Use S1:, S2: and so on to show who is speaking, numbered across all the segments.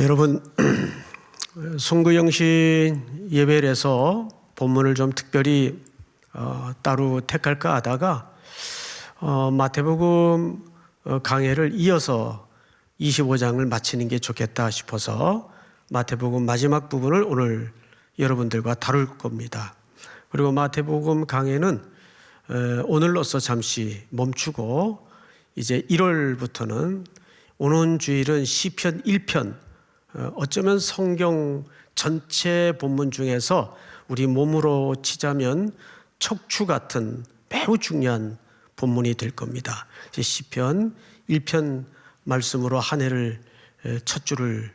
S1: 여러분, 송구영신 예배에서 본문을 좀 특별히 따로 택할까 하다가 마태복음 강해를 이어서 25장을 마치는 게 좋겠다 싶어서 마태복음 마지막 부분을 오늘 여러분들과 다룰 겁니다. 그리고 마태복음 강해는 오늘로서 잠시 멈추고 이제 1월부터는 오는 주일은 시편 1편, 어쩌면 성경 전체 본문 중에서 우리 몸으로 치자면 척추 같은 매우 중요한 본문이 될 겁니다. 시편 1편 말씀으로 한 해를 첫 주를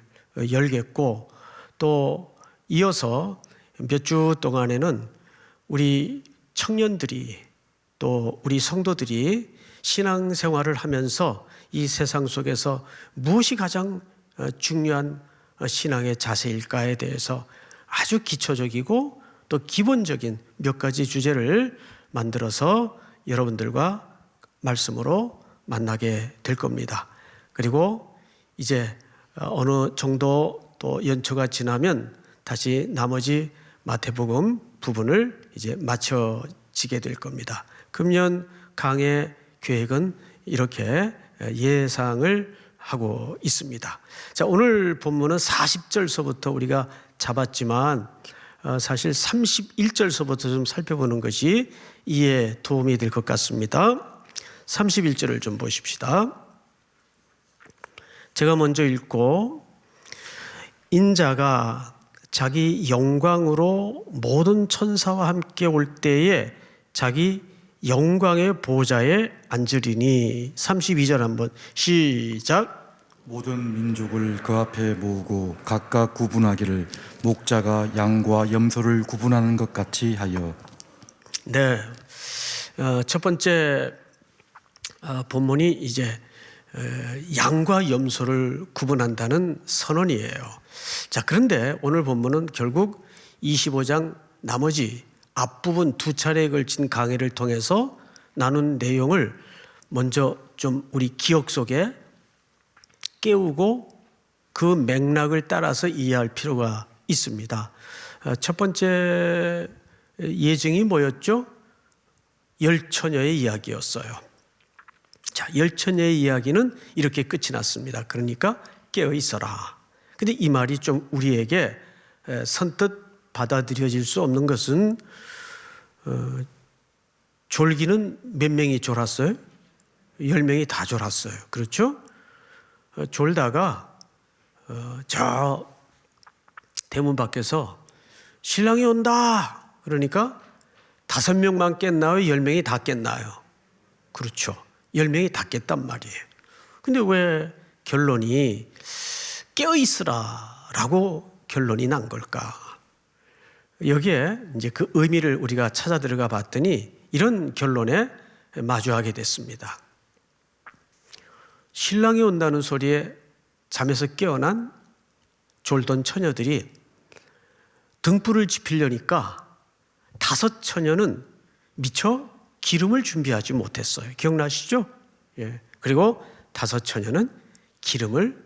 S1: 열겠고, 또 이어서 몇 주 동안에는 우리 청년들이 또 우리 성도들이 신앙생활을 하면서 이 세상 속에서 무엇이 가장 중요한 신앙의 자세일까에 대해서 아주 기초적이고 또 기본적인 몇 가지 주제를 만들어서 여러분들과 말씀으로 만나게 될 겁니다. 그리고 이제 어느 정도 또 연초가 지나면 다시 나머지 마태복음 부분을 이제 마쳐지게 될 겁니다. 금년 강해 계획은 이렇게 예상을 하고 있습니다. 자, 오늘 본문은 40절서부터 우리가 잡았지만 사실 31절서부터 좀 살펴보는 것이 이해에 도움이 될 것 같습니다. 31절을 좀 보십시다. 제가 먼저 읽고, 인자가 자기 영광으로 모든 천사와 함께 올 때에 자기 영광의 보좌에 앉으리니. 32절 한번 시작.
S2: 모든 민족을 그 앞에 모으고 각각 구분하기를 목자가 양과 염소를 구분하는 것 같이 하여.
S1: 네, 첫 번째 본문이 이제 양과 염소를 구분한다는 선언이에요. 자, 그런데 오늘 본문은 결국 25장 나머지 앞부분 두 차례에 걸친 강해를 통해서 나눈 내용을 먼저 좀 우리 기억 속에 깨우고 그 맥락을 따라서 이해할 필요가 있습니다. 첫 번째 예증이 뭐였죠? 열처녀의 이야기였어요. 자, 열처녀의 이야기는 이렇게 끝이 났습니다. 그러니까 깨어 있어라. 근데 이 말이 좀 우리에게 선뜻 받아들여질 수 없는 것은, 졸기는 몇 명이 졸았어요? 10명이 다 졸았어요. 그렇죠? 졸다가 저 대문 밖에서 신랑이 온다 그러니까 5명만 깼나요? 10명이 다 깼나요? 그렇죠. 10명이 다 깼단 말이에요. 근데 왜 결론이 깨어있으라 라고 결론이 난 걸까? 여기에 이제 그 의미를 우리가 찾아 들어가 봤더니 이런 결론에 마주하게 됐습니다. 신랑이 온다는 소리에 잠에서 깨어난 졸던 처녀들이 등불을 지피려니까 5 처녀는 미처 기름을 준비하지 못했어요. 기억나시죠? 예. 그리고 5 처녀는 기름을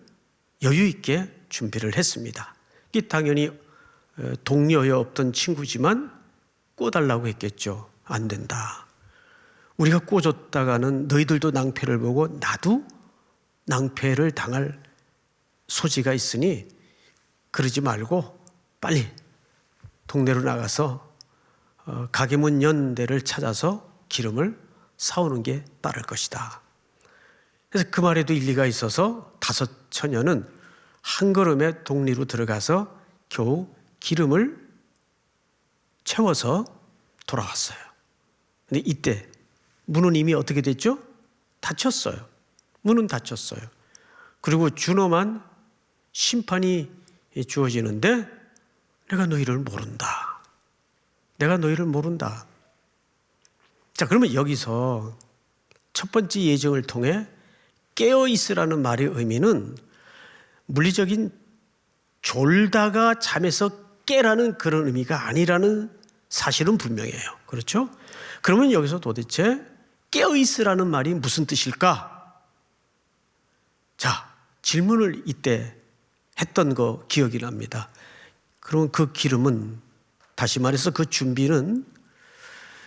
S1: 여유 있게 준비를 했습니다. 이게 당연히 동료에 없던 친구지만 꿔달라고 했겠죠. 안 된다. 우리가 꿔줬다가는 너희들도 낭패를 보고 나도 낭패를 당할 소지가 있으니 그러지 말고 빨리 동네로 나가서 가게 문 연대를 찾아서 기름을 사오는 게 빠를 것이다. 그래서 그 말에도 일리가 있어서 5 처녀는 한 걸음에 동리로 들어가서 겨우 기름을 채워서 돌아왔어요. 근데 이때 문은 이미 어떻게 됐죠? 닫혔어요. 문은 닫혔어요. 그리고 준엄한 심판이 주어지는데, 내가 너희를 모른다. 내가 너희를 모른다. 자, 그러면 여기서 첫 번째 예증을 통해 깨어있으라는 말의 의미는 물리적인 졸다가 잠에서 깨라는 그런 의미가 아니라는 사실은 분명해요. 그렇죠? 그러면 여기서 도대체 깨어있으라는 말이 무슨 뜻일까? 자, 질문을 이때 했던 거 기억이 납니다. 그러면 그 기름은, 다시 말해서 그 준비는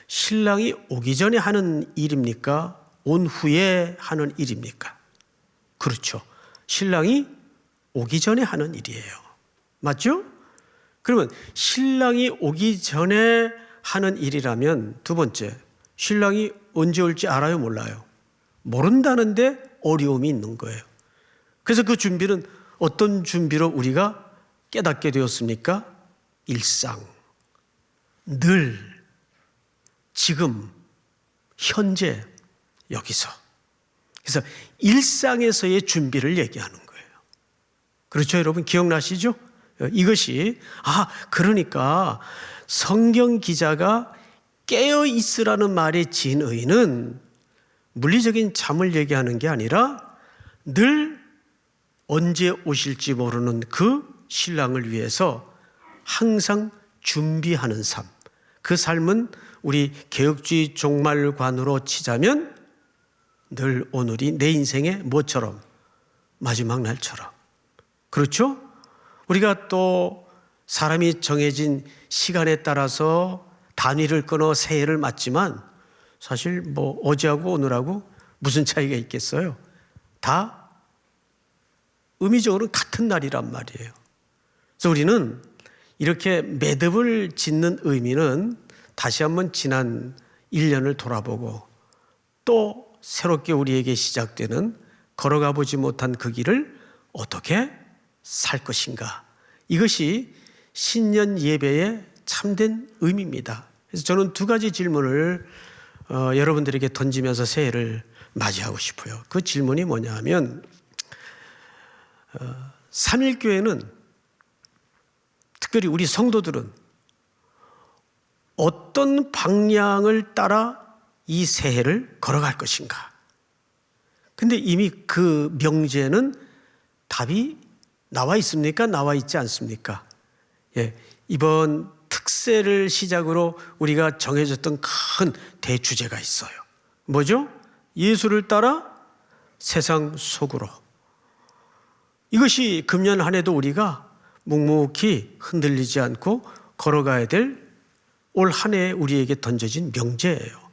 S1: 신랑이 오기 전에 하는 일입니까? 온 후에 하는 일입니까? 그렇죠. 신랑이 오기 전에 하는 일이에요. 맞죠? 그러면 신랑이 오기 전에 하는 일이라면, 두 번째, 신랑이 언제 올지 알아요, 몰라요? 모른다는데 어려움이 있는 거예요. 그래서 그 준비는 어떤 준비로 우리가 깨닫게 되었습니까? 일상, 늘, 지금, 현재, 여기서. 그래서 일상에서의 준비를 얘기하는 거예요. 그렇죠, 여러분? 기억나시죠? 이것이, 그러니까 성경 기자가 깨어 있으라는 말의 진의는 물리적인 잠을 얘기하는 게 아니라 늘 언제 오실지 모르는 그 신랑을 위해서 항상 준비하는 삶. 그 삶은 우리 개혁주의 종말관으로 치자면 늘 오늘이 내 인생의 뭐처럼? 마지막 날처럼. 그렇죠? 우리가 또 사람이 정해진 시간에 따라서 단위를 끊어 새해를 맞지만 사실 뭐 어제하고 오늘하고 무슨 차이가 있겠어요? 다 의미적으로는 같은 날이란 말이에요. 그래서 우리는 이렇게 매듭을 짓는 의미는 다시 한번 지난 1년을 돌아보고 또 새롭게 우리에게 시작되는 걸어가 보지 못한 그 길을 어떻게 살 것인가. 이것이 신년 예배의 참된 의미입니다. 그래서 저는 두 가지 질문을 여러분들에게 던지면서 새해를 맞이하고 싶어요. 그 질문이 뭐냐 하면, 삼일교회는, 특별히 우리 성도들은 어떤 방향을 따라 이 새해를 걸어갈 것인가. 근데 이미 그 명제는 답이 나와 있습니까? 나와 있지 않습니까? 이번 특세를 시작으로 우리가 정해졌던 큰 대주제가 있어요. 뭐죠? 예수를 따라 세상 속으로. 이것이 금년 한 해도 우리가 묵묵히 흔들리지 않고 걸어가야 될 올 한 해에 우리에게 던져진 명제예요.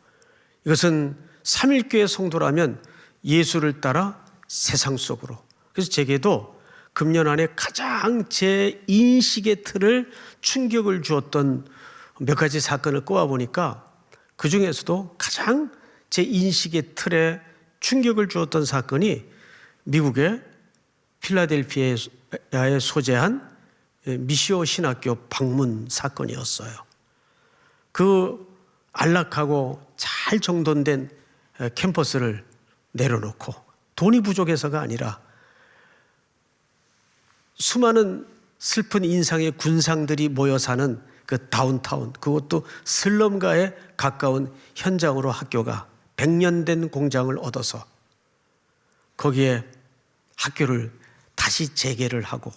S1: 이것은 삼일교회 성도라면 예수를 따라 세상 속으로. 그래서 제게도 금년 안에 가장 제 인식의 틀을 충격을 주었던 몇 가지 사건을 꼽아보니까 그 중에서도 가장 제 인식의 틀에 충격을 주었던 사건이 미국의 필라델피아에 소재한 미시오 신학교 방문 사건이었어요. 그 안락하고 잘 정돈된 캠퍼스를 내려놓고 돈이 부족해서가 아니라 수많은 슬픈 인상의 군상들이 모여 사는 그 다운타운, 그것도 슬럼가에 가까운 현장으로 학교가 100년 된 공장을 얻어서 거기에 학교를 다시 재개를 하고,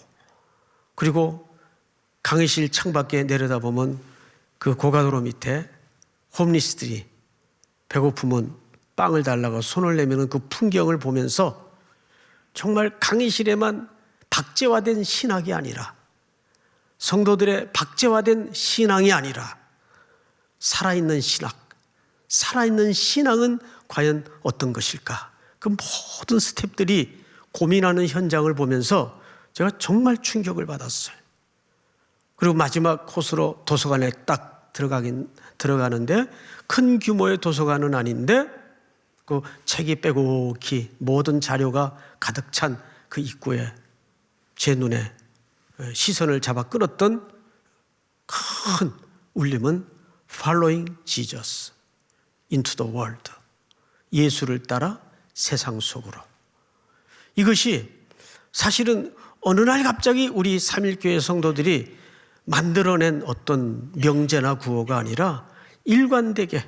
S1: 그리고 강의실 창밖에 내려다보면 그 고가도로 밑에 홈리스들이 배고프면 빵을 달라고 손을 내미는 그 풍경을 보면서 정말 강의실에만 박제화된 신학이 아니라, 성도들의 박제화된 신앙이 아니라 살아있는 신학, 살아있는 신앙은 과연 어떤 것일까? 그 모든 스텝들이 고민하는 현장을 보면서 제가 정말 충격을 받았어요. 그리고 마지막 코스로 도서관에 딱 들어가는데, 큰 규모의 도서관은 아닌데 그 책이 빼곡히 모든 자료가 가득 찬 그 입구에 제 눈에 시선을 잡아 끌었던 큰 울림은 Following Jesus into the world. 예수를 따라 세상 속으로. 이것이 사실은 어느 날 갑자기 우리 삼일교회 성도들이 만들어낸 어떤 명제나 구호가 아니라 일관되게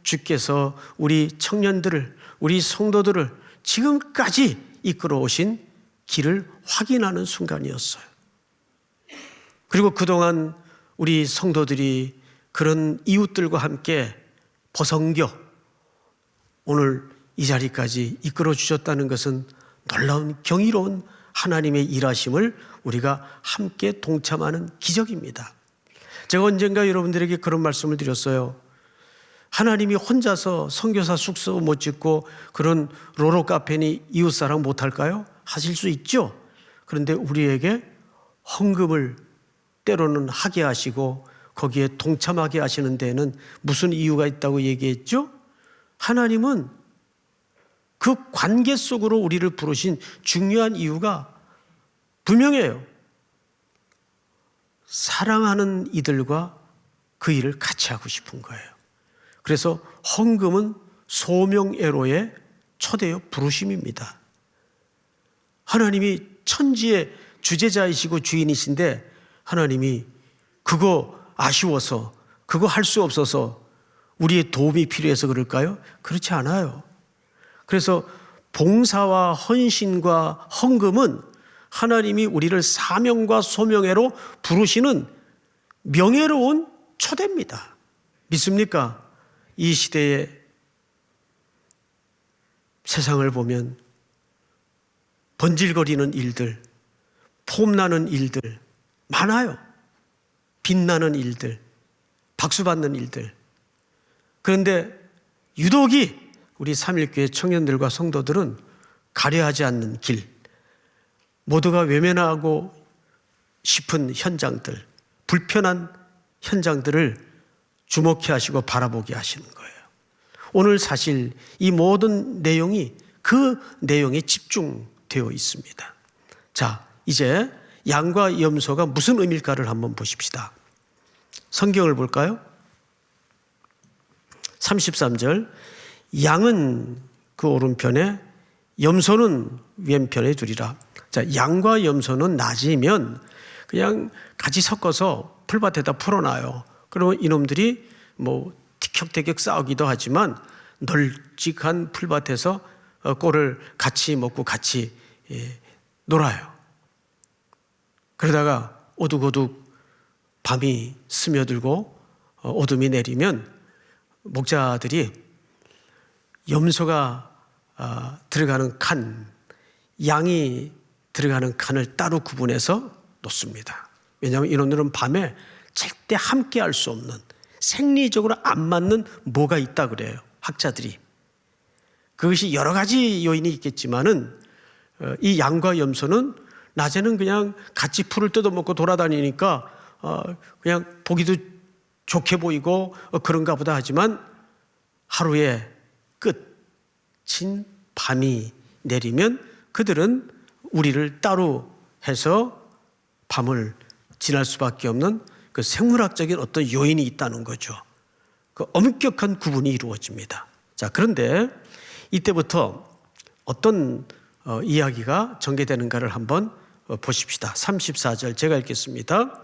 S1: 주께서 우리 청년들을, 우리 성도들을 지금까지 이끌어 오신 길을 확인하는 순간이었어요. 그리고 그동안 우리 성도들이 그런 이웃들과 함께 버성겨 오늘 이 자리까지 이끌어 주셨다는 것은 놀라운 경이로운 하나님의 일하심을 우리가 함께 동참하는 기적입니다. 제가 언젠가 여러분들에게 그런 말씀을 드렸어요. 하나님이 혼자서 선교사 숙소 못 짓고 그런 로로 카페니 이웃사랑 못할까요? 하실 수 있죠. 그런데 우리에게 헌금을 때로는 하게 하시고 거기에 동참하게 하시는 데에는 무슨 이유가 있다고 얘기했죠? 하나님은 그 관계 속으로 우리를 부르신 중요한 이유가 분명해요. 사랑하는 이들과 그 일을 같이 하고 싶은 거예요. 그래서 헌금은 소명애로의 초대요 부르심입니다. 하나님이 천지의 주재자이시고 주인이신데 하나님이 그거 아쉬워서 그거 할 수 없어서 우리의 도움이 필요해서 그럴까요? 그렇지 않아요. 그래서 봉사와 헌신과 헌금은 하나님이 우리를 사명과 소명애로 부르시는 명예로운 초대입니다. 믿습니까? 이 시대의 세상을 보면 번질거리는 일들, 폼나는 일들 많아요. 빛나는 일들, 박수받는 일들. 그런데 유독이 우리 삼일교회 청년들과 성도들은 가려하지 않는 길, 모두가 외면하고 싶은 현장들, 불편한 현장들을 주목해 하시고 바라보게 하시는 거예요. 오늘 사실 이 모든 내용이 그 내용에 집중되어 있습니다. 자, 이제 양과 염소가 무슨 의미일까를 한번 보십시다. 성경을 볼까요? 33절, 양은 그 오른편에 염소는 왼편에 두리라. 자, 양과 염소는 낮이면 그냥 같이 섞어서 풀밭에다 풀어놔요. 그러면 이놈들이 뭐 티격태격 싸우기도 하지만 널찍한 풀밭에서 꼴을 같이 먹고 같이 놀아요. 그러다가 오둑오둑 밤이 스며들고 어둠이 내리면 목자들이 염소가 들어가는 칸, 양이 들어가는 칸을 따로 구분해서 놓습니다. 왜냐하면 이놈들은 밤에 절대 함께 할 수 없는 생리적으로 안 맞는 뭐가 있다 그래요. 학자들이. 그것이 여러 가지 요인이 있겠지만은 이 양과 염소는 낮에는 그냥 같이 풀을 뜯어먹고 돌아다니니까 그냥 보기도 좋게 보이고 그런가 보다 하지만 하루의 끝인 밤이 내리면 그들은 우리를 따로 해서 밤을 지날 수밖에 없는 그 생물학적인 어떤 요인이 있다는 거죠. 그 엄격한 구분이 이루어집니다. 자, 그런데 이때부터 어떤 이야기가 전개되는가를 한번 보십시다. 34절 제가 읽겠습니다.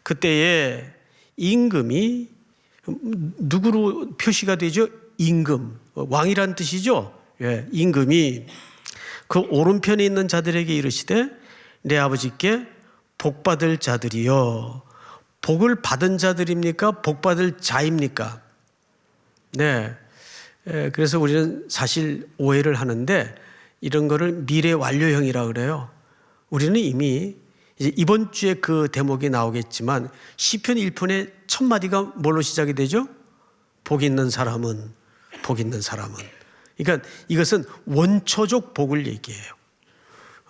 S1: 그때에 임금이 누구로 표시가 되죠? 임금, 왕이란 뜻이죠. 예, 임금이 그 오른편에 있는 자들에게 이르시되 내 아버지께 복받을 자들이여. 복을 받은 자들입니까? 복받을 자입니까? 네. 그래서 우리는 사실 오해를 하는데 이런 거를 미래 완료형이라고 그래요. 우리는 이미 이제 이번 주에 그 대목이 나오겠지만 시편 1편의 첫 마디가 뭘로 시작이 되죠? 복 있는 사람은, 복 있는 사람은. 그러니까 이것은 원초적 복을 얘기해요.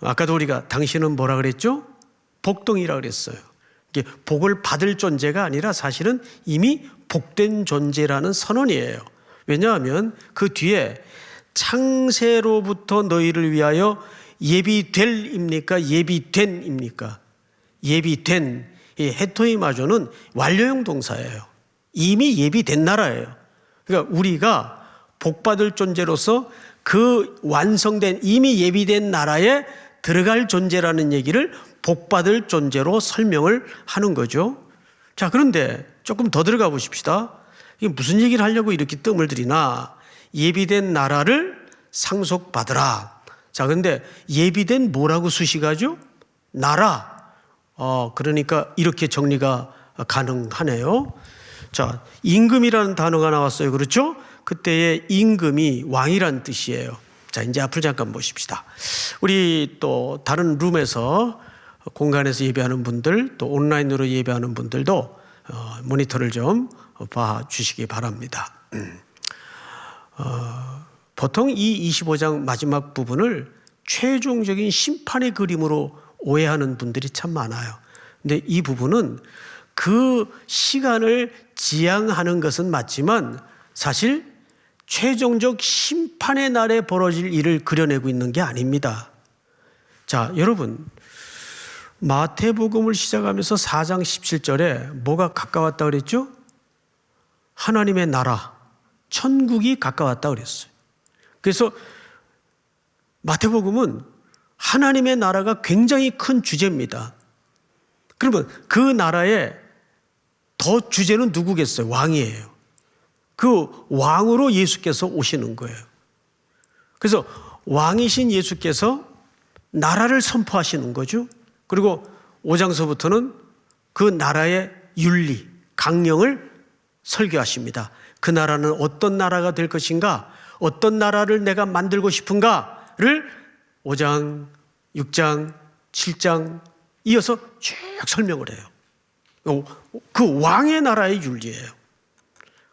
S1: 아까도 우리가 당신은 뭐라 그랬죠? 복덩이라 그랬어요. 이게 복을 받을 존재가 아니라 사실은 이미 복된 존재라는 선언이에요. 왜냐하면 그 뒤에 창세로부터 너희를 위하여 예비될입니까? 예비된입니까? 예비된, 이 헤토이마조는 완료형 동사예요. 이미 예비된 나라예요. 그러니까 우리가 복받을 존재로서 그 완성된 이미 예비된 나라에 들어갈 존재라는 얘기를 복받을 존재로 설명을 하는 거죠. 자, 그런데 조금 더 들어가 보십시다. 이게 무슨 얘기를 하려고 이렇게 뜸을 들이나? 예비된 나라를 상속받으라. 자, 그런데 예비된 뭐라고 수식하죠? 나라. 그러니까 이렇게 정리가 가능하네요. 자, 임금이라는 단어가 나왔어요. 그렇죠? 그때의 임금이 왕이란 뜻이에요. 자, 이제 앞을 잠깐 보십시다. 우리 또 다른 룸에서 공간에서 예배하는 분들, 또 온라인으로 예배하는 분들도 모니터를 좀 봐주시기 바랍니다. 보통 이 25장 마지막 부분을 최종적인 심판의 그림으로 오해하는 분들이 참 많아요. 근데 이 부분은 그 시간을 지향하는 것은 맞지만 사실 최종적 심판의 날에 벌어질 일을 그려내고 있는 게 아닙니다. 자, 여러분, 마태복음을 시작하면서 4장 17절에 뭐가 가까웠다 그랬죠? 하나님의 나라, 천국이 가까웠다 그랬어요. 그래서 마태복음은 하나님의 나라가 굉장히 큰 주제입니다. 그러면 그 나라의 더 주제는 누구겠어요? 왕이에요. 그 왕으로 예수께서 오시는 거예요. 그래서 왕이신 예수께서 나라를 선포하시는 거죠. 그리고 5장서부터는 그 나라의 윤리, 강령을 설교하십니다. 그 나라는 어떤 나라가 될 것인가, 어떤 나라를 내가 만들고 싶은가를 5장, 6장, 7장 이어서 쭉 설명을 해요. 그 왕의 나라의 윤리예요.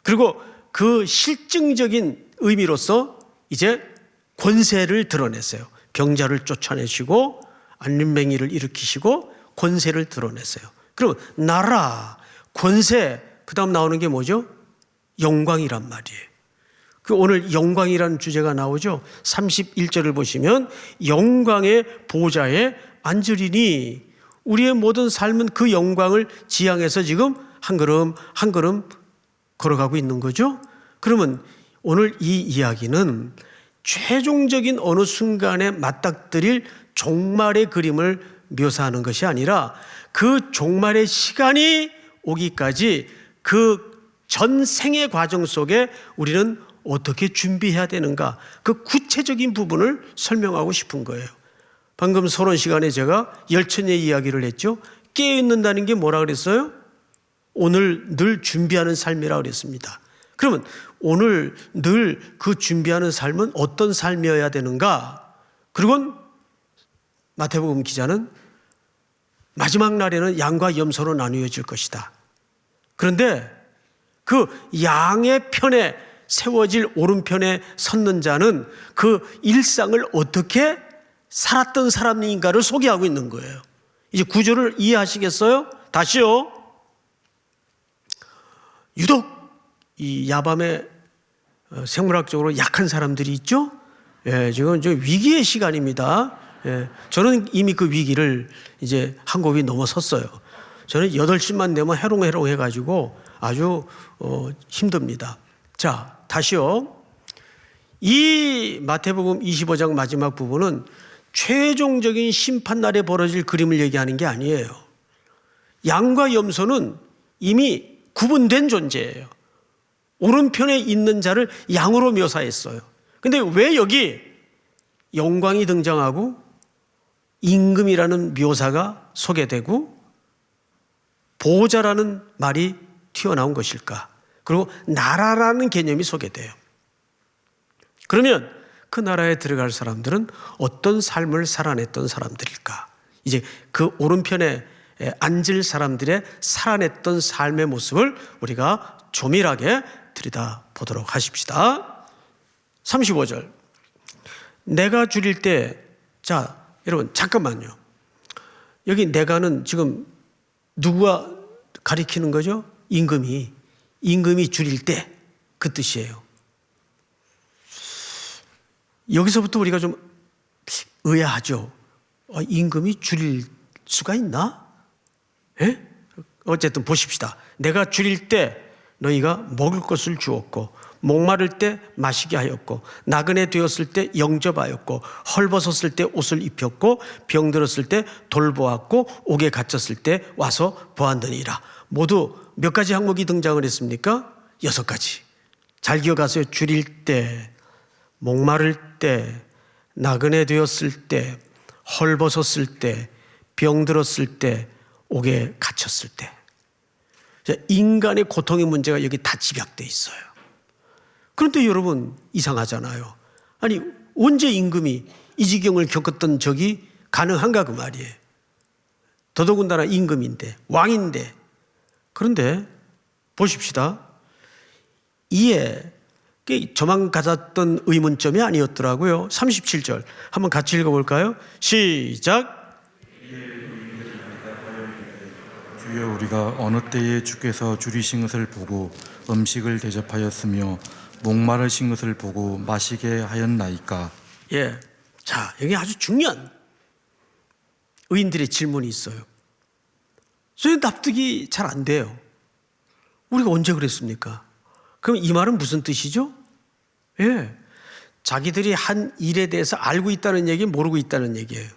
S1: 그리고 그 실증적인 의미로서 이제 권세를 드러냈어요. 병자를 쫓아내시고 안림뱅이를 일으키시고 권세를 드러냈어요. 그럼 나라, 권세, 그 다음 나오는 게 뭐죠? 영광이란 말이에요. 그 오늘 영광이라는 주제가 나오죠. 31절을 보시면 영광의 보좌에 앉으리니, 우리의 모든 삶은 그 영광을 지향해서 지금 한 걸음 한 걸음 걸어가고 있는 거죠. 그러면 오늘 이 이야기는 최종적인 어느 순간에 맞닥뜨릴 종말의 그림을 묘사하는 것이 아니라 그 종말의 시간이 오기까지 그 전생의 과정 속에 우리는 어떻게 준비해야 되는가, 그 구체적인 부분을 설명하고 싶은 거예요. 방금 서론 시간에 제가 열처녀의 이야기를 했죠. 깨어있는다는 게 뭐라 그랬어요? 오늘 늘 준비하는 삶이라 그랬습니다. 그러면 오늘 늘 그 준비하는 삶은 어떤 삶이어야 되는가? 그리고 마태복음 기자는 마지막 날에는 양과 염소로 나누어질 것이다. 그런데 그 양의 편에 세워질 오른편에 섰는 자는 그 일상을 어떻게 살았던 사람인가를 소개하고 있는 거예요. 이제 구조를 이해하시겠어요? 다시요. 유독 이 야밤에 생물학적으로 약한 사람들이 있죠. 예, 지금 위기의 시간입니다. 예, 저는 이미 그 위기를 이제 한 곱이 넘어섰어요. 저는 8시만 되면 해롱해롱 해가지고 아주 힘듭니다. 자, 다시요. 이 마태복음 25장 마지막 부분은 최종적인 심판날에 벌어질 그림을 얘기하는 게 아니에요. 양과 염소는 이미 구분된 존재예요. 오른편에 있는 자를 양으로 묘사했어요. 근데 왜 여기 영광이 등장하고 임금이라는 묘사가 소개되고 보호자라는 말이 튀어나온 것일까? 그리고 나라라는 개념이 소개돼요. 그러면 그 나라에 들어갈 사람들은 어떤 삶을 살아냈던 사람들일까? 이제 그 오른편에 앉을 사람들의 살아냈던 삶의 모습을 우리가 조밀하게 들여다보도록 하십시다. 35절. 내가 줄일 때, 자, 여러분 잠깐만요. 여기 내가는 지금 누구가 가리키는 거죠? 임금이 줄일 때 그 뜻이에요. 여기서부터 우리가 좀 의아하죠. 임금이 줄일 수가 있나? 예? 어쨌든 보십시다. 내가 줄일 때 너희가 먹을 것을 주었고 목마를 때 마시게 하였고 나그네 되었을 때 영접하였고 헐벗었을 때 옷을 입혔고 병들었을 때 돌보았고 옥에 갇혔을 때 와서 보았느니라. 모두 몇 가지 항목이 등장을 했습니까? 6가지. 잘 기억하세요. 줄일 때, 목마를 때, 나그네 되었을 때, 헐벗었을 때, 병들었을 때, 옥에 갇혔을 때. 인간의 고통의 문제가 여기 다 집약되어 있어요. 그런데 여러분 이상하잖아요. 아니 언제 임금이 이 지경을 겪었던 적이 가능한가 그 말이에요. 더더군다나 임금인데, 왕인데. 그런데 보십시다. 이에 저만 가졌던 의문점이 아니었더라고요. 37절 한번 같이 읽어볼까요? 시작.
S2: 주여, 우리가 어느 때에 주께서 줄이신 것을 보고 음식을 대접하였으며 목마르신 것을 보고 마시게 하였나이까?
S1: 예. 자, 여기 아주 중요한 의인들의 질문이 있어요. 저는 납득이 잘 안 돼요. 우리가 언제 그랬습니까? 그럼 이 말은 무슨 뜻이죠? 예. 자기들이 한 일에 대해서 알고 있다는 얘기, 모르고 있다는 얘기예요.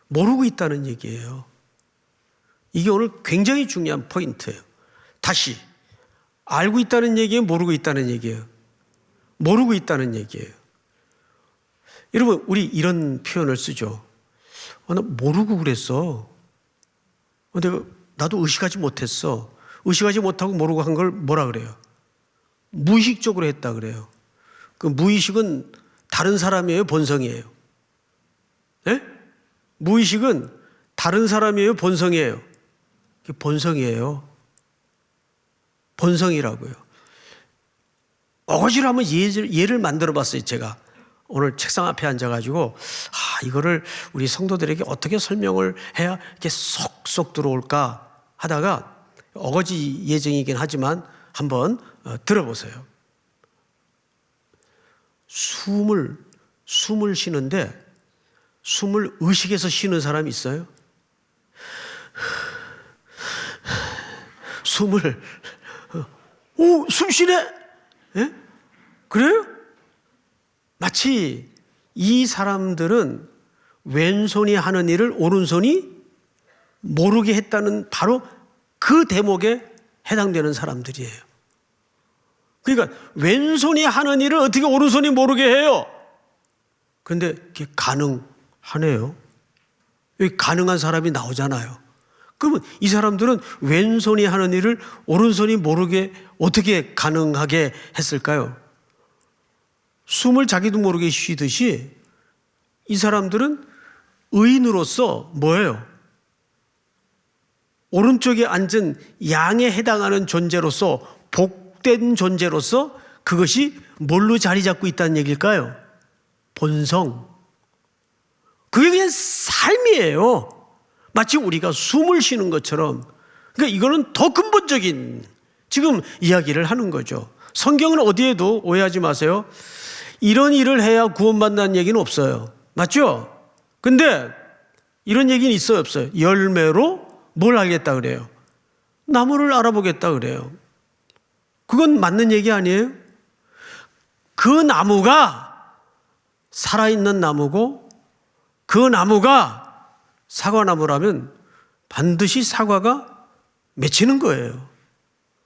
S1: 모르고 있다는 얘기예요. 이게 오늘 굉장히 중요한 포인트예요. 다시, 알고 있다는 얘기예요, 모르고 있다는 얘기예요? 모르고 있다는 얘기예요. 여러분, 우리 이런 표현을 쓰죠. 나 모르고 그랬어. 나도 의식하지 못했어. 의식하지 못하고 모르고 한 걸 뭐라 그래요? 무의식적으로 했다 그래요. 그 무의식은 다른 사람이에요, 본성이에요? 예? 무의식은 다른 사람이에요, 본성이에요? 본성이에요. 본성이라고요. 어거지로 한번 예를 만들어 봤어요, 제가. 오늘 책상 앞에 앉아가지고, 이거를 우리 성도들에게 어떻게 설명을 해야 이렇게 쏙쏙 들어올까 하다가, 어거지 예정이긴 하지만 한번 들어보세요. 숨을 쉬는데, 숨을 의식해서 쉬는 사람이 있어요? 숨 쉬네? 예? 그래요? 마치 이 사람들은 왼손이 하는 일을 오른손이 모르게 했다는 바로 그 대목에 해당되는 사람들이에요. 그러니까 왼손이 하는 일을 어떻게 오른손이 모르게 해요? 그런데 그게 가능하네요. 여기 가능한 사람이 나오잖아요. 그러면 이 사람들은 왼손이 하는 일을 오른손이 모르게 어떻게 가능하게 했을까요? 숨을 자기도 모르게 쉬듯이 이 사람들은 의인으로서 뭐예요? 오른쪽에 앉은 양에 해당하는 존재로서, 복된 존재로서 그것이 뭘로 자리 잡고 있다는 얘기일까요? 본성. 그게 그냥 삶이에요. 마치 우리가 숨을 쉬는 것처럼. 그러니까 이거는 더 근본적인 지금 이야기를 하는 거죠. 성경은 어디에도 오해하지 마세요. 이런 일을 해야 구원받는다는 얘기는 없어요. 맞죠? 근데 이런 얘기는 있어요, 없어요? 열매로 뭘 알겠다 그래요? 나무를 알아보겠다 그래요. 그건 맞는 얘기 아니에요? 그 나무가 살아있는 나무고 그 나무가 사과나무라면 반드시 사과가 맺히는 거예요.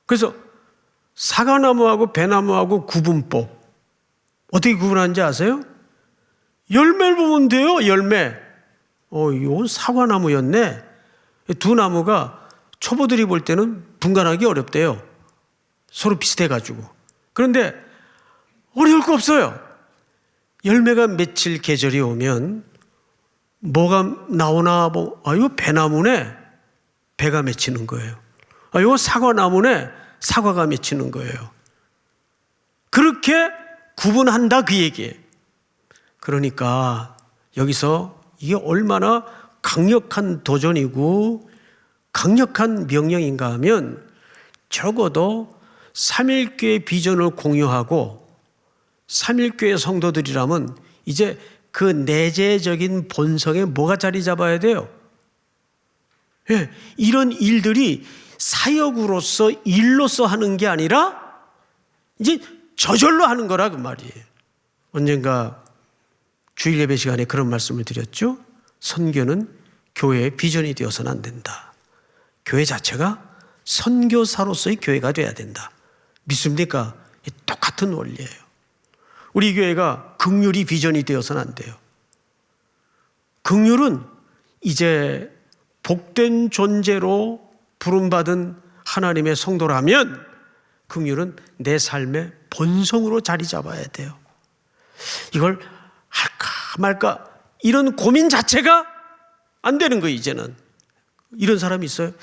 S1: 그래서 사과나무하고 배나무하고 구분법 어떻게 구분하는지 아세요? 열매를 보면 돼요. 열매. 이건 사과나무였네. 두 나무가 초보들이 볼 때는 분간하기 어렵대요. 서로 비슷해가지고. 그런데 어려울 거 없어요. 열매가 맺힐 계절이 오면 뭐가 나오나 이거 배나무네. 배가 맺히는 거예요. 이거 사과나무네. 사과가 맺히는 거예요. 그렇게 구분한다 그 얘기예요. 그러니까 여기서 이게 얼마나 강력한 도전이고 강력한 명령인가 하면 적어도 삼일교회 비전을 공유하고 삼일교회 성도들이라면 이제 그 내재적인 본성에 뭐가 자리 잡아야 돼요? 예, 이런 일들이 사역으로서 일로서 하는 게 아니라 이제 저절로 하는 거라 그 말이에요. 언젠가 주일 예배 시간에 그런 말씀을 드렸죠. 선교는 교회의 비전이 되어서는 안 된다. 교회 자체가 선교사로서의 교회가 돼야 된다. 믿습니까? 똑같은 원리예요. 우리 교회가 긍휼이 비전이 되어서는 안 돼요. 긍휼은 이제 복된 존재로 부름받은 하나님의 성도라면 긍휼은 내 삶의 본성으로 자리 잡아야 돼요. 이걸 말까 이런 고민 자체가 안 되는 거예요. 이제는 이런 사람이 있어요.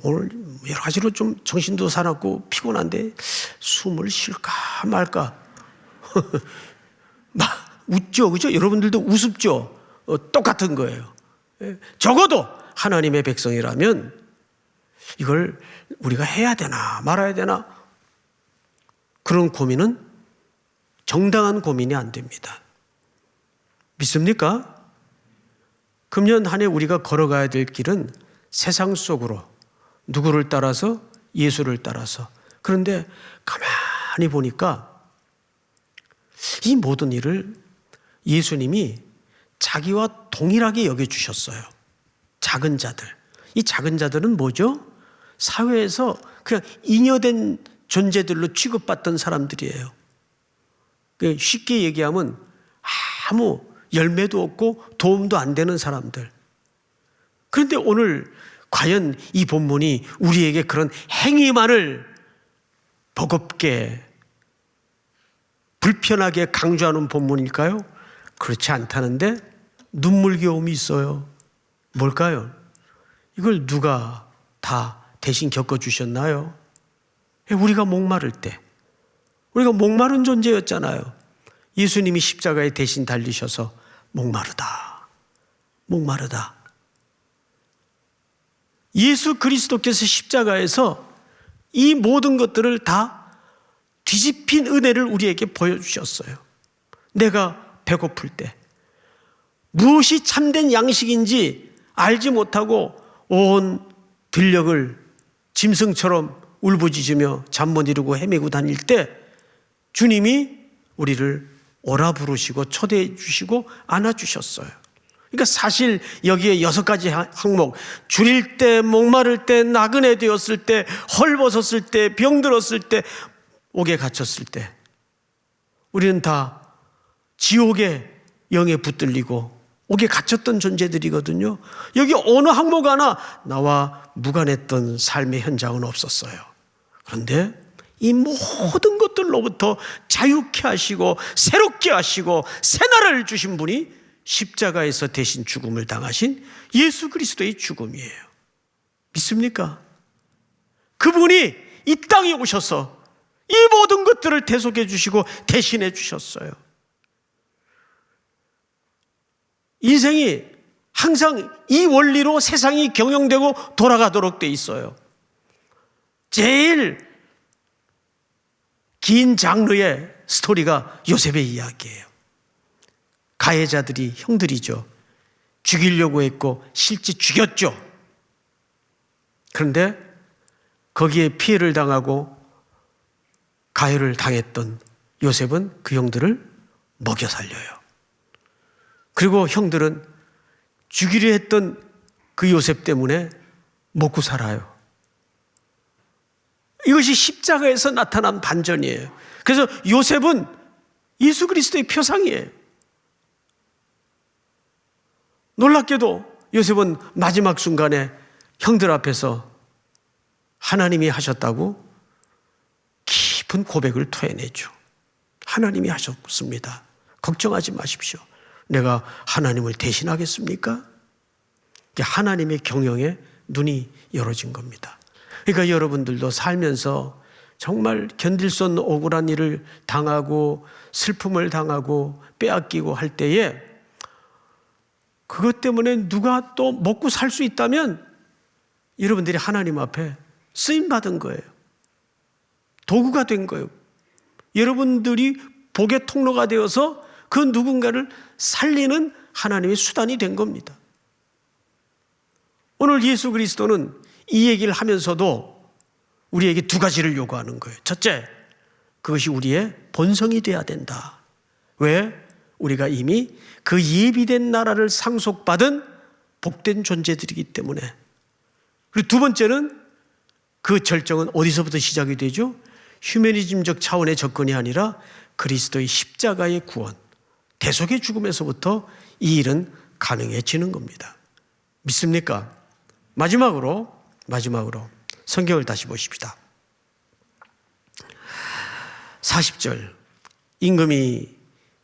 S1: 오늘 여러 가지로 좀 정신도 사납고 피곤한데 숨을 쉴까 말까 막 웃죠, 그죠? 여러분들도 우습죠? 똑같은 거예요. 적어도 하나님의 백성이라면 이걸 우리가 해야 되나 말아야 되나 그런 고민은 정당한 고민이 안 됩니다. 믿습니까? 금년 한 해 우리가 걸어가야 될 길은 세상 속으로 누구를 따라서? 예수를 따라서. 그런데 가만히 보니까 이 모든 일을 예수님이 자기와 동일하게 여겨주셨어요. 작은 자들. 이 작은 자들은 뭐죠? 사회에서 그냥 잉여된 존재들로 취급받던 사람들이에요. 쉽게 얘기하면 아무 열매도 없고 도움도 안 되는 사람들. 그런데 오늘 과연 이 본문이 우리에게 그런 행위만을 버겁게 불편하게 강조하는 본문일까요? 그렇지 않다는데 눈물겨움이 있어요. 뭘까요? 이걸 누가 다 대신 겪어주셨나요? 우리가 목마를 때, 우리가 목마른 존재였잖아요. 예수님이 십자가에 대신 달리셔서 목마르다, 목마르다. 예수 그리스도께서 십자가에서 이 모든 것들을 다 뒤집힌 은혜를 우리에게 보여주셨어요. 내가 배고플 때 무엇이 참된 양식인지 알지 못하고 온 들녘을 짐승처럼 울부짖으며 잠 못 이루고 헤매고 다닐 때 주님이 우리를 오라 부르시고 초대해 주시고 안아주셨어요. 그러니까 사실 여기에 6가지 항목, 줄일 때, 목마를 때, 나그네 되었을 때, 헐벗었을 때, 병들었을 때, 옥에 갇혔을 때 우리는 다 지옥의 영에 붙들리고 옥에 갇혔던 존재들이거든요. 여기 어느 항목 하나 나와 무관했던 삶의 현장은 없었어요. 그런데 이 모든 것들로부터 자유케 하시고 새롭게 하시고 새날을 주신 분이 십자가에서 대신 죽음을 당하신 예수 그리스도의 죽음이에요. 믿습니까? 그분이 이 땅에 오셔서 이 모든 것들을 대속해 주시고 대신해 주셨어요. 인생이 항상 이 원리로 세상이 경영되고 돌아가도록 돼 있어요. 제일 긴 장르의 스토리가 요셉의 이야기예요. 가해자들이 형들이죠. 죽이려고 했고 실제 죽였죠. 그런데 거기에 피해를 당하고 가해를 당했던 요셉은 그 형들을 먹여 살려요. 그리고 형들은 죽이려 했던 그 요셉 때문에 먹고 살아요. 이것이 십자가에서 나타난 반전이에요. 그래서 요셉은 예수 그리스도의 표상이에요. 놀랍게도 요셉은 마지막 순간에 형들 앞에서 하나님이 하셨다고 깊은 고백을 토해내죠. 하나님이 하셨습니다. 걱정하지 마십시오. 내가 하나님을 대신하겠습니까? 하나님의 경영에 눈이 열어진 겁니다. 그러니까 여러분들도 살면서 정말 견딜 수 없는 억울한 일을 당하고 슬픔을 당하고 빼앗기고 할 때에 그것 때문에 누가 또 먹고 살 수 있다면 여러분들이 하나님 앞에 쓰임받은 거예요. 도구가 된 거예요. 여러분들이 복의 통로가 되어서 그 누군가를 살리는 하나님의 수단이 된 겁니다. 오늘 예수 그리스도는 이 얘기를 하면서도 우리에게 2가지를 요구하는 거예요. 첫째, 그것이 우리의 본성이 돼야 된다. 왜? 우리가 이미 그 예비된 나라를 상속받은 복된 존재들이기 때문에. 그리고 2번째는 그 절정은 어디서부터 시작이 되죠? 휴머니즘적 차원의 접근이 아니라 그리스도의 십자가의 구원, 대속의 죽음에서부터 이 일은 가능해지는 겁니다. 믿습니까? 마지막으로 성경을 다시 보십시다. 40절 임금이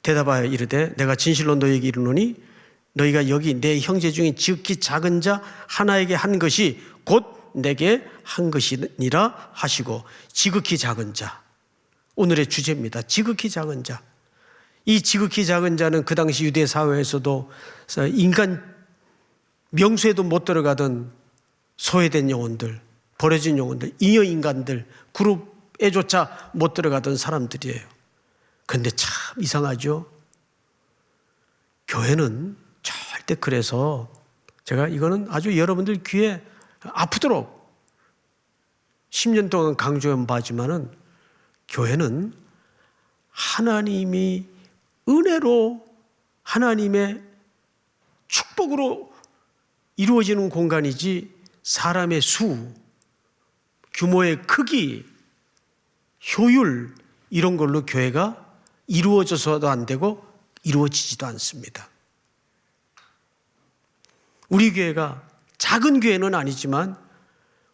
S1: 대답하여 이르되 내가 진실로 너희에게 이르노니 너희가 여기 내 형제 중에 지극히 작은 자 하나에게 한 것이 곧 내게 한 것이니라 하시고, 지극히 작은 자, 오늘의 주제입니다. 지극히 작은 자. 이 지극히 작은 자는 그 당시 유대 사회에서도 인간 명수에도 못 들어가던 소외된 영혼들, 버려진 영혼들, 잉여 인간들, 그룹에조차 못 들어가던 사람들이에요. 그런데 참 이상하죠. 교회는 절대, 그래서 제가 이거는 아주 여러분들 귀에 아프도록 10년 동안 강조해 봐지만은, 교회는 하나님이 은혜로, 하나님의 축복으로 이루어지는 공간이지, 사람의 수, 규모의 크기, 효율, 이런 걸로 교회가 이루어져서도 안 되고 이루어지지도 않습니다. 우리 교회가 작은 교회는 아니지만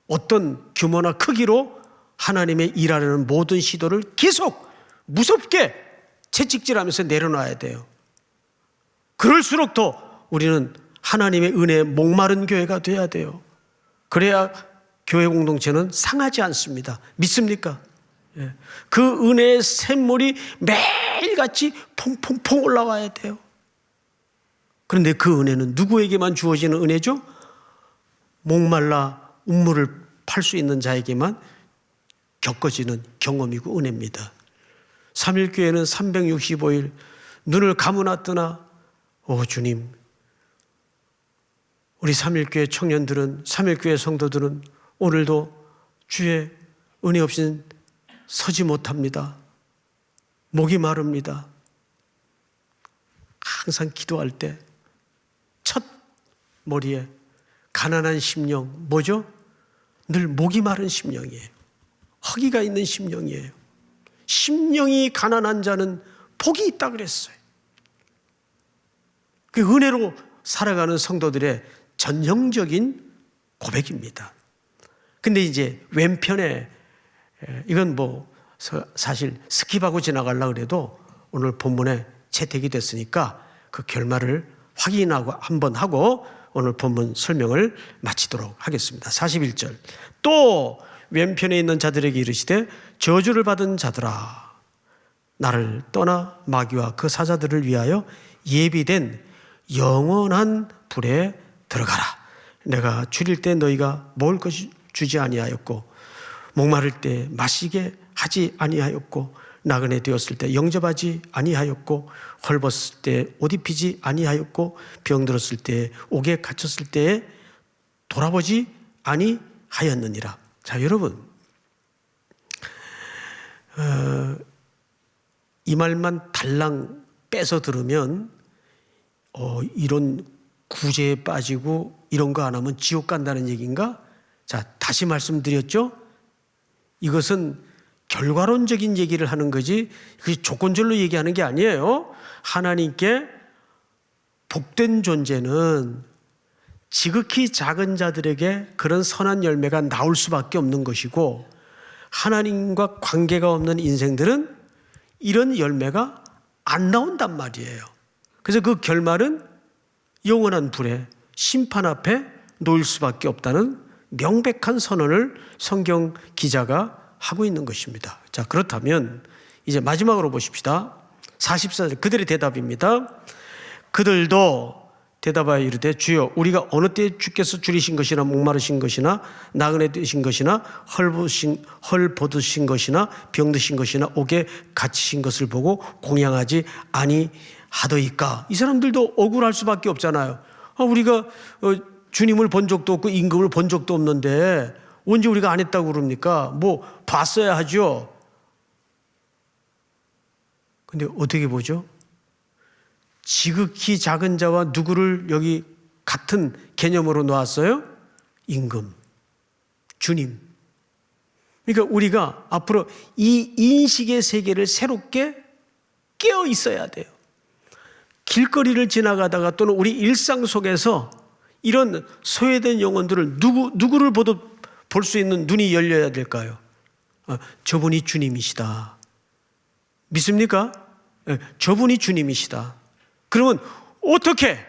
S1: 어떤 규모나 크기로 하나님의 일하려는 모든 시도를 계속 무섭게 채찍질하면서 내려놔야 돼요. 그럴수록 더 우리는 하나님의 은혜에 목마른 교회가 돼야 돼요. 그래야 교회 공동체는 상하지 않습니다. 믿습니까? 예. 그 은혜의 샘물이 매일같이 퐁퐁퐁 올라와야 돼요. 그런데 그 은혜는 누구에게만 주어지는 은혜죠? 목말라 운물을 팔 수 있는 자에게만 겪어지는 경험이고 은혜입니다. 3일교회는 365일 눈을 감으나 뜨나, 오 주님, 우리 3일교회 청년들은, 3일교회 성도들은 오늘도 주의 은혜 없이는 서지 못합니다. 목이 마릅니다. 항상 기도할 때 첫 머리에 가난한 심령, 뭐죠? 늘 목이 마른 심령이에요. 허기가 있는 심령이에요. 심령이 가난한 자는 복이 있다 그랬어요. 그 은혜로 살아가는 성도들의 전형적인 고백입니다. 근데 이제 왼편에, 이건 뭐 사실 스킵하고 지나가려고 그래도 오늘 본문에 채택이 됐으니까 그 결말을 확인하고 한번 하고 오늘 본문 설명을 마치도록 하겠습니다. 41절. 또 왼편에 있는 자들에게 이르시되 저주를 받은 자들아, 나를 떠나 마귀와 그 사자들을 위하여 예비된 영원한 불에 들어가라. 내가 줄일 때 너희가 먹을 것이 주지 아니하였고, 목마를 때 마시게 하지 아니하였고, 나그네 되었을 때 영접하지 아니하였고, 헐벗을 때 옷 입히지 아니하였고, 병들었을 때 옥에 갇혔을 때에 돌아보지 아니하였느니라. 자, 여러분, 이 말만 달랑 빼서 들으면 이런 구제에 빠지고 이런 거 안 하면 지옥 간다는 얘기인가? 자, 다시 말씀드렸죠? 이것은 결과론적인 얘기를 하는 거지, 그게 조건절로 얘기하는 게 아니에요. 하나님께 복된 존재는 지극히 작은 자들에게 그런 선한 열매가 나올 수밖에 없는 것이고, 하나님과 관계가 없는 인생들은 이런 열매가 안 나온단 말이에요. 그래서 그 결말은 영원한 불에, 심판 앞에 놓일 수밖에 없다는 명백한 선언을 성경 기자가 하고 있는 것입니다. 자, 그렇다면 이제 마지막으로 보십시다. 44절 그들의 대답입니다. 그들도 대답하여 이르되 주여, 우리가 어느 때에 주께서 줄이신 것이나 목마르신 것이나 나그네 되신 것이나 헐벗으신 것이나 병드신 것이나 옥에 갇히신 것을 보고 공양하지 아니하더이까. 이 사람들도 억울할 수밖에 없잖아요. 우리가 주님을 본 적도 없고 임금을 본 적도 없는데 언제 우리가 안 했다고 그럽니까? 뭐 봤어야 하죠. 근데 어떻게 보죠? 지극히 작은 자와 누구를 여기 같은 개념으로 놓았어요? 임금, 주님. 그러니까 우리가 앞으로 이 인식의 세계를 새롭게 깨어 있어야 돼요. 길거리를 지나가다가 또는 우리 일상 속에서 이런 소외된 영혼들을 누구를 보도 볼 수 있는 눈이 열려야 될까요? 저분이 주님이시다. 믿습니까? 저분이 주님이시다. 그러면 어떻게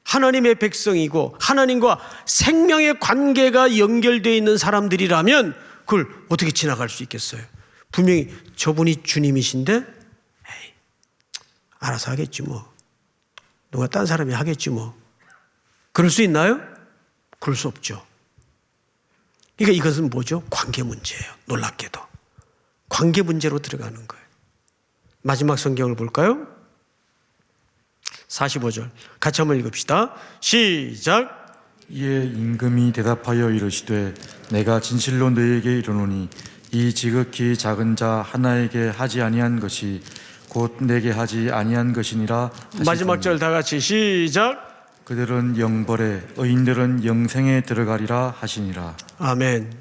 S1: 하나님의 백성이고 하나님과 생명의 관계가 연결되어 있는 사람들이라면 그걸 어떻게 지나갈 수 있겠어요? 분명히 저분이 주님이신데 에이, 알아서 하겠지 뭐. 누가 딴 사람이 하겠지 뭐. 그럴 수 있나요? 그럴 수 없죠. 그러니까 이것은 뭐죠? 관계 문제예요. 놀랍게도. 관계 문제로 들어가는 거예요. 마지막 성경을 볼까요? 45절 같이 한번 읽읍시다. 시작.
S2: 이에 임금이 대답하여 이르시되 내가 진실로 너희에게 이르노니 이 지극히 작은 자 하나에게 하지 아니한 것이 곧 내게 하지 아니한 것이니라 하시더니
S1: 마지막 절 다 같이 시작.
S2: 그들은 영벌에 의인들은 영생에 들어가리라 하시니라.
S1: 아멘.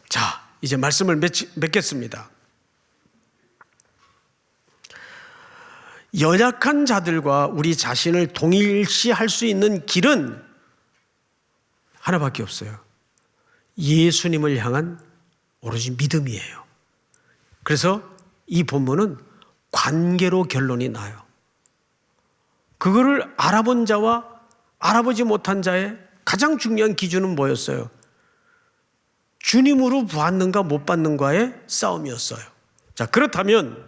S1: 자, 이제 말씀을 맺겠습니다. 연약한 자들과 우리 자신을 동일시할 수 있는 길은 하나밖에 없어요. 예수님을 향한 오로지 믿음이에요. 그래서 이 본문은 관계로 결론이 나요. 그거를 알아본 자와 알아보지 못한 자의 가장 중요한 기준은 뭐였어요? 주님으로 받는가 못 받는가의 싸움이었어요. 자, 그렇다면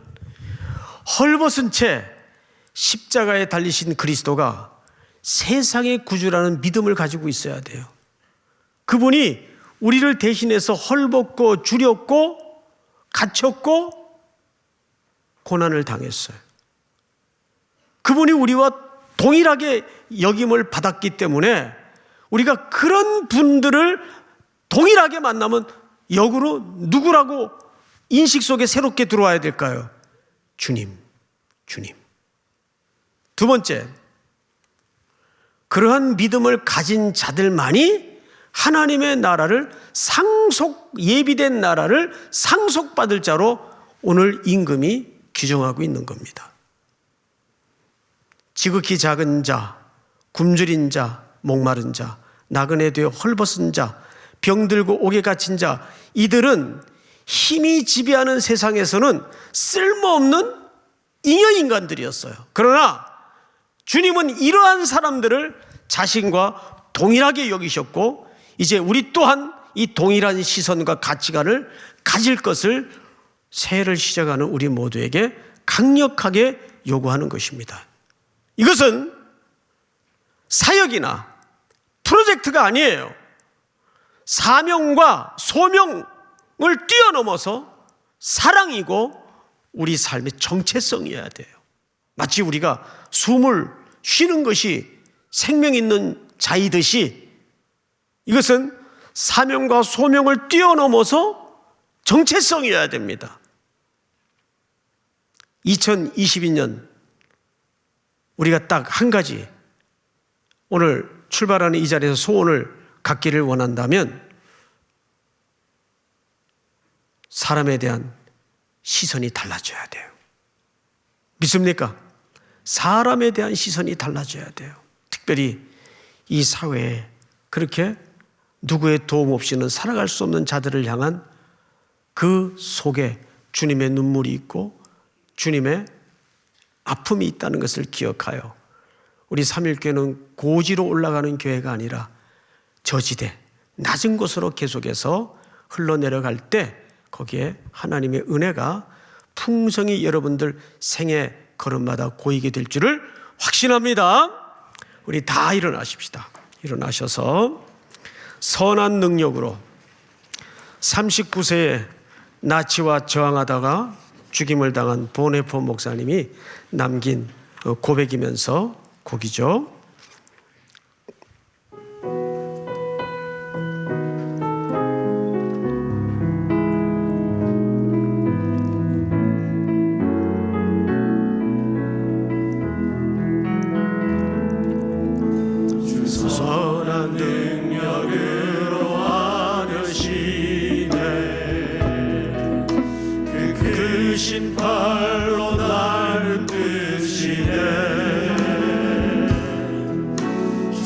S1: 헐벗은 채 십자가에 달리신 그리스도가 세상의 구주라는 믿음을 가지고 있어야 돼요. 그분이 우리를 대신해서 헐벗고 주렸고 갇혔고 고난을 당했어요. 그분이 우리와 동일하게 여김을 받았기 때문에 우리가 그런 분들을 동일하게 만나면 역으로 누구라고 인식 속에 새롭게 들어와야 될까요? 주님, 주님. 두 번째, 그러한 믿음을 가진 자들만이 하나님의 나라를 예비된 나라를 상속받을 자로 오늘 임금이 규정하고 있는 겁니다. 지극히 작은 자, 굶주린 자, 목마른 자, 나그네 되어 헐벗은 자, 병들고 옥에 갇힌 자, 이들은 힘이 지배하는 세상에서는 쓸모없는 잉여인간들이었어요. 그러나 주님은 이러한 사람들을 자신과 동일하게 여기셨고 이제 우리 또한 이 동일한 시선과 가치관을 가질 것을 새해를 시작하는 우리 모두에게 강력하게 요구하는 것입니다. 이것은 사역이나 프로젝트가 아니에요. 사명과 소명을 뛰어넘어서 사랑이고 우리 삶의 정체성이어야 돼요. 마치 우리가 숨을 쉬는 것이 생명 있는 자이듯이 이것은 사명과 소명을 뛰어넘어서 정체성이어야 됩니다. 2022년 우리가 딱 한 가지 오늘 출발하는 이 자리에서 소원을 갖기를 원한다면 사람에 대한 시선이 달라져야 돼요. 믿습니까? 사람에 대한 시선이 달라져야 돼요. 특별히 이 사회에 그렇게 누구의 도움 없이는 살아갈 수 없는 자들을 향한 그 속에 주님의 눈물이 있고 주님의 아픔이 있다는 것을 기억하여 우리 삼일교회는 고지로 올라가는 교회가 아니라 저지대, 낮은 곳으로 계속해서 흘러내려갈 때 거기에 하나님의 은혜가 풍성히 여러분들 생애 걸음마다 고이게 될 줄을 확신합니다. 우리 다 일어나십시다. 일어나셔서 선한 능력으로 39세에 나치와 저항하다가 죽임을 당한 보네포 목사님이 남긴 고백이면서 곡이죠. 선한 능력으로 안으시네 그 크신 팔로 나를 뜨시네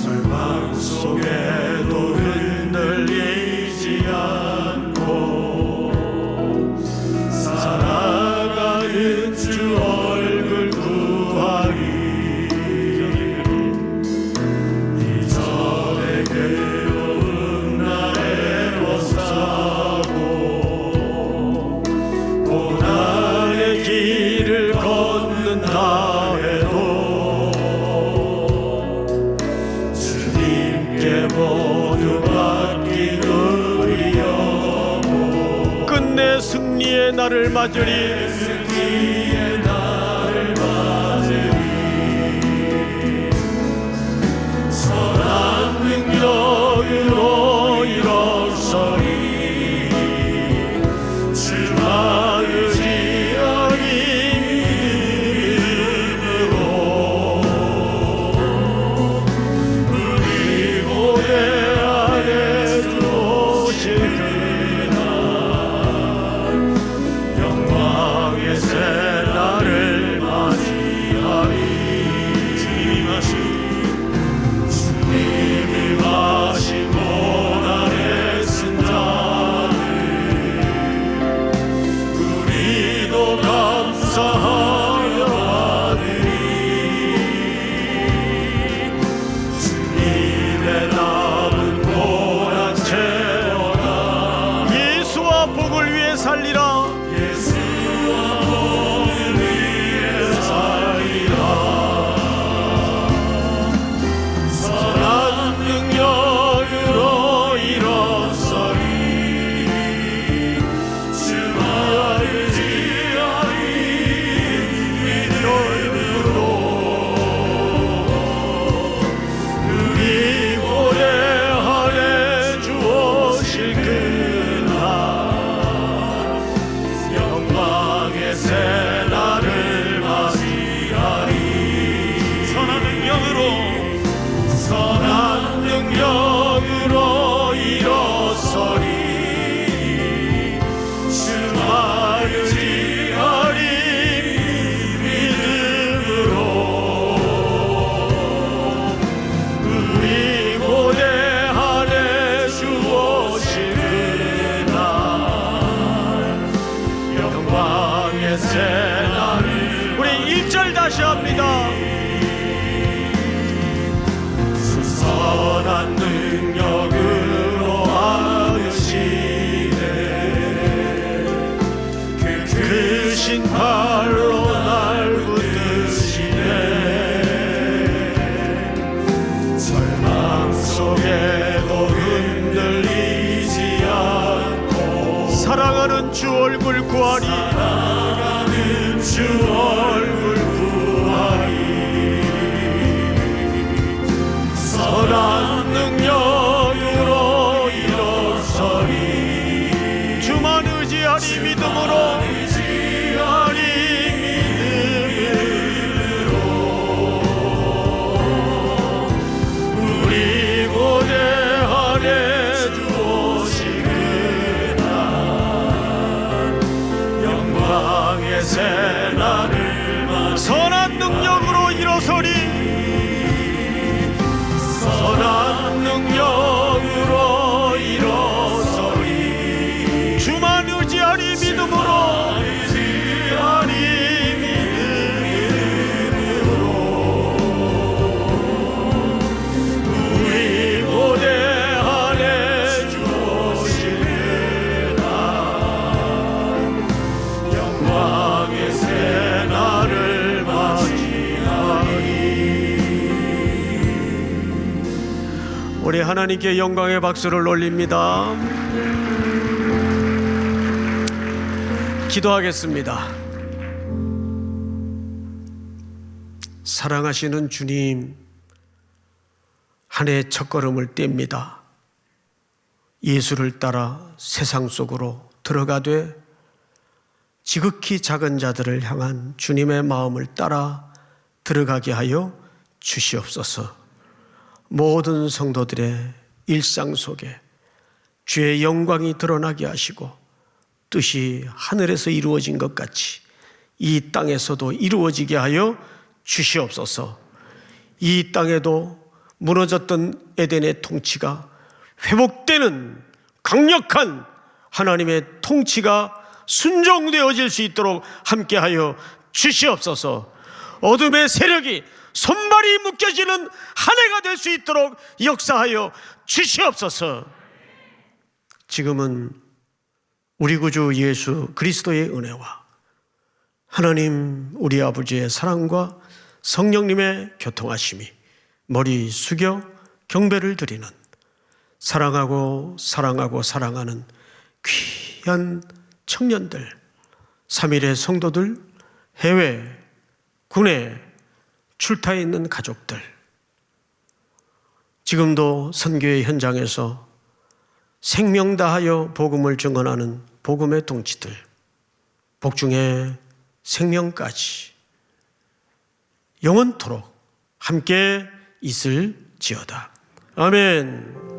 S1: 절망 속에도 흔들리지 않고 살아가는 주 얼굴 나를 맞으리. 선한 능력으로 일어서리. 주만 의지하니 믿음으로 우리 고대 안에 주오실 그날 영광의 새날을 맞이하리. 주님이 마신 고난의 승자를 우리도 감사하여 하리니. 주님의 남은 고난 채워라. 예수와 복을 위해 살리라. 예수와 복을 위해 살리라. 선한 능력으로 일어서리. 주만 의지하니 믿음으로 우리 고대하에 주오실 그날 영광의 새날을 맞이하리. 선한 능력으로 일어서리. 주만 의지하리 믿음으로 우리 고대 안에 주오실 그날 영광의 새날을. 우리 1절 다시 합니다. 선한 능력으로 하시네. 그 크신 팔로 날 붙드시네. 절망 속에도 흔들리지 않고 사랑하는 주 얼굴 구하리. 사랑하는 주 얼굴 구하리. 선한 능력으로 일어서리. 주만 의지하리 믿음으로. 우리 고대 안에 주오실 그날 영광의 새날을 맞이하리. 선한 능력으로 일어서리. 선한 능력으로 일어서리. 주만 의지하리 믿음으로. 우리 고대 안에 주오실 그날 영광의 새날을 맞이하리. 우리 하나님께 영광의 박수를 올립니다. 기도하겠습니다. 사랑하시는 주님, 한 해의 첫걸음을 뗍니다. 예수를 따라 세상 속으로 들어가되 지극히 작은 자들을 향한 주님의 마음을 따라 들어가게 하여 주시옵소서. 모든 성도들의 일상 속에 주의 영광이 드러나게 하시고 뜻이 하늘에서 이루어진 것 같이 이 땅에서도 이루어지게 하여 주시옵소서. 이 땅에도 무너졌던 에덴의 통치가 회복되는 강력한 하나님의 통치가 순종되어질 수 있도록 함께하여 주시옵소서. 어둠의 세력이 손발이 묶여지는 한 해가 될 수 있도록 역사하여 주시옵소서. 지금은 우리 구주 예수 그리스도의 은혜와 하나님 우리 아버지의 사랑과 성령님의 교통하심이 머리 숙여 경배를 드리는 사랑하고 사랑하고 사랑하는 귀한 청년들, 3일의 성도들, 해외, 국내 출타해 있는 가족들, 지금도 선교의 현장에서 생명 다하여 복음을 증언하는 복음의 동지들, 복중의 생명까지 영원토록 함께 있을지어다. 아멘.